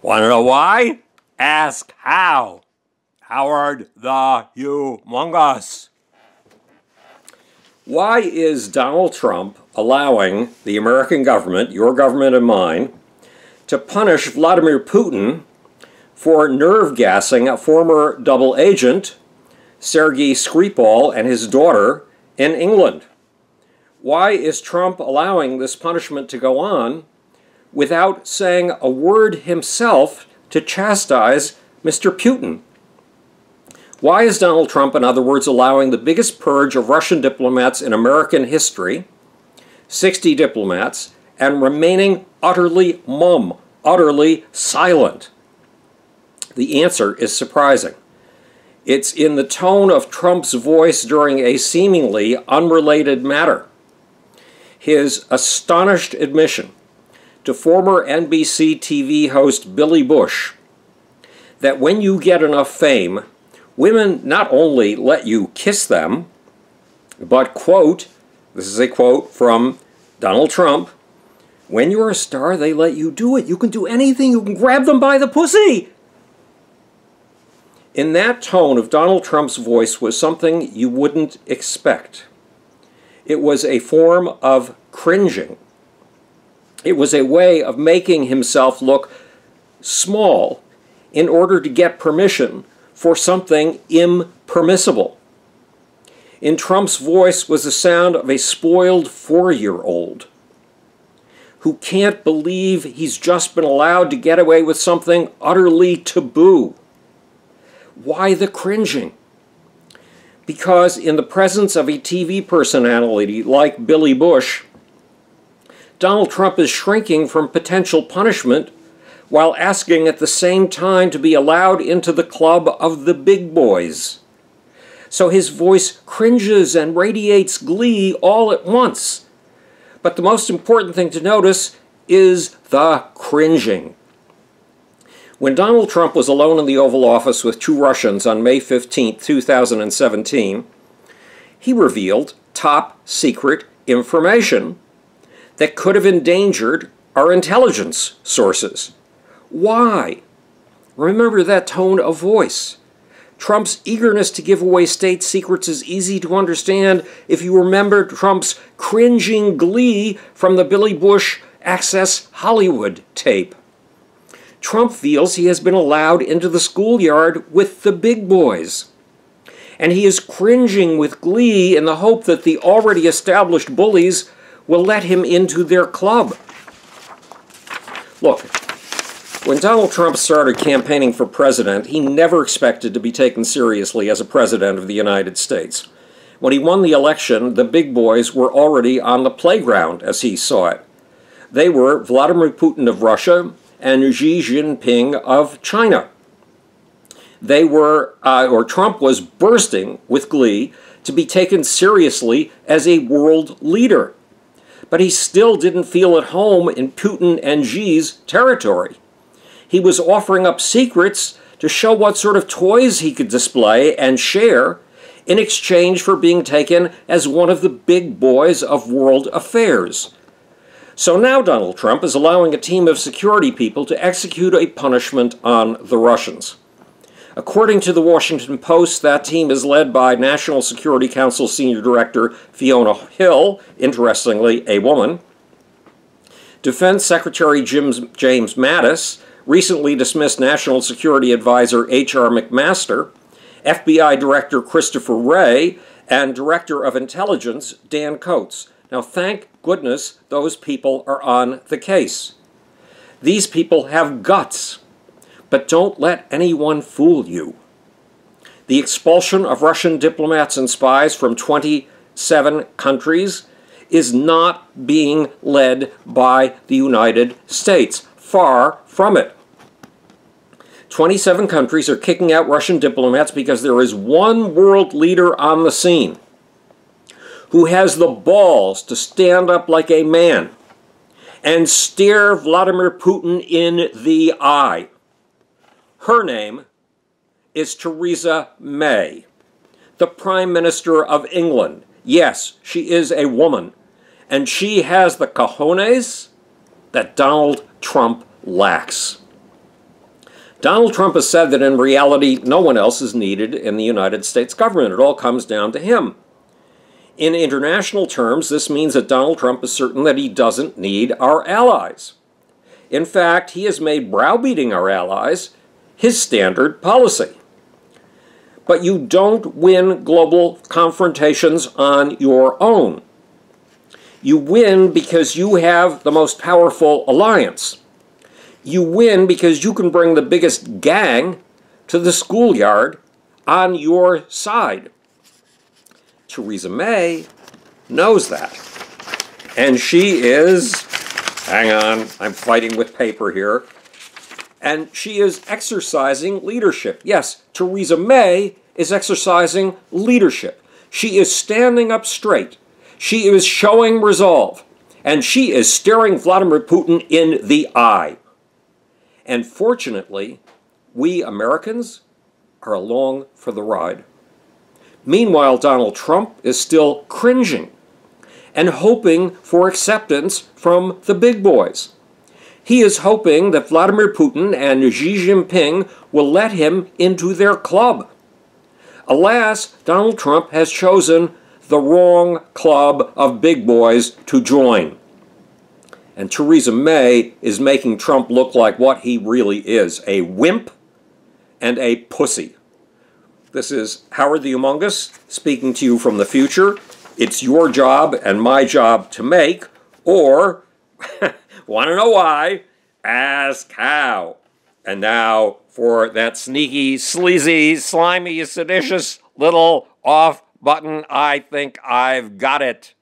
Want to know why? Ask how. Howard the Humongous. Why is Donald Trump allowing the American government, your government and mine, to punish Vladimir Putin for nerve gassing a former double agent, Sergei Skripal, and his daughter in England? Why is Trump allowing this punishment to go on without saying a word himself to chastise Mr. Putin? Why is Donald Trump, in other words, allowing the biggest purge of Russian diplomats in American history, 60 diplomats, and remaining utterly mum, utterly silent? The answer is surprising. It's in the tone of Trump's voice during a seemingly unrelated matter. His astonished admission to former NBC TV host Billy Bush that when you get enough fame, women not only let you kiss them, but, quote, this is a quote from Donald Trump, when you're a star, they let you do it. You can do anything. You can grab them by the pussy. In that tone of Donald Trump's voice was something you wouldn't expect. It was a form of cringing. It was a way of making himself look small in order to get permission for something impermissible. In Trump's voice was the sound of a spoiled 4-year-old who can't believe he's just been allowed to get away with something utterly taboo. Why the cringing? Because in the presence of a TV personality like Billy Bush, Donald Trump is shrinking from potential punishment while asking at the same time to be allowed into the club of the big boys. So his voice cringes and radiates glee all at once. But the most important thing to notice is the cringing. When Donald Trump was alone in the Oval Office with two Russians on May 15, 2017, he revealed top-secret information that could have endangered our intelligence sources. Why? Remember that tone of voice. Trump's eagerness to give away state secrets is easy to understand if you remember Trump's cringing glee from the Billy Bush Access Hollywood tape. Trump feels he has been allowed into the schoolyard with the big boys. And he is cringing with glee in the hope that the already established bullies will let him into their club. Look, when Donald Trump started campaigning for president, he never expected to be taken seriously as a president of the United States. When he won the election, the big boys were already on the playground, as he saw it. They were Vladimir Putin of Russia and Xi Jinping of China. Trump was bursting with glee to be taken seriously as a world leader. But he still didn't feel at home in Putin and Xi's territory. He was offering up secrets to show what sort of toys he could display and share in exchange for being taken as one of the big boys of world affairs. So now Donald Trump is allowing a team of security people to execute a punishment on the Russians. According to the Washington Post, that team is led by National Security Council Senior Director Fiona Hill, interestingly, a woman. Defense Secretary James Mattis recently dismissed National Security Advisor H.R. McMaster, FBI Director Christopher Wray, and Director of Intelligence Dan Coates. Now, thank goodness those people are on the case. These people have guts, but don't let anyone fool you. The expulsion of Russian diplomats and spies from 27 countries is not being led by the United States. Far from it. 27 countries are kicking out Russian diplomats because there is one world leader on the scene who has the balls to stand up like a man and stare Vladimir Putin in the eye. Her name is Theresa May, the Prime Minister of England. Yes, she is a woman, and she has the cojones that Donald Trump lacks. Donald Trump has said that in reality, no one else is needed in the United States government. It all comes down to him. In international terms, this means that Donald Trump is certain that he doesn't need our allies. In fact, he has made browbeating our allies his standard policy. But you don't win global confrontations on your own. You win because you have the most powerful alliance. You win because you can bring the biggest gang to the schoolyard on your side. Theresa May knows that. And she is, hang on, I'm fighting with paper here, and she is exercising leadership. Yes, Theresa May is exercising leadership. She is standing up straight. She is showing resolve. And she is staring Vladimir Putin in the eye. And fortunately, we Americans are along for the ride. Meanwhile, Donald Trump is still cringing and hoping for acceptance from the big boys. He is hoping that Vladimir Putin and Xi Jinping will let him into their club. Alas, Donald Trump has chosen the wrong club of big boys to join. And Theresa May is making Trump look like what he really is, a wimp and a pussy. This is Howard the Humongous speaking to you from the future. It's your job and my job to make, or, want to know why? Ask how. And now for that sneaky, sleazy, slimy, seditious little off button, I think I've got it.